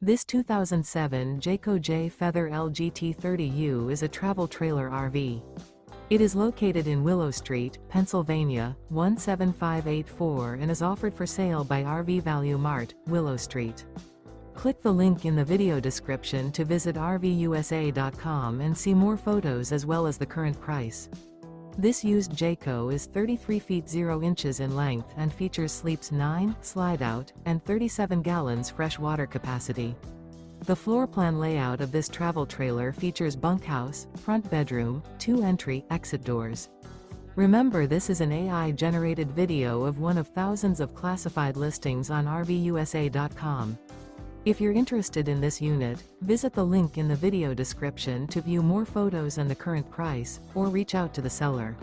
This 2007 Jayco Jay Feather LGT 30U is a travel trailer RV. It is located in Willow Street, Pennsylvania, 17584 and is offered for sale by RV Value Mart, Willow Street. Click the link in the video description to visit RVUSA.com and see more photos as well as the current price. This used Jayco is 33 feet 0 inches in length and features sleeps 9, Slideout, and 37 gallons fresh water capacity. The floor plan layout of this travel trailer features bunkhouse, front bedroom, 2 entry/exit doors. Remember, this is an AI-generated video of one of thousands of classified listings on RVUSA.com. If you're interested in this unit, visit the link in the video description to view more photos and the current price, or reach out to the seller.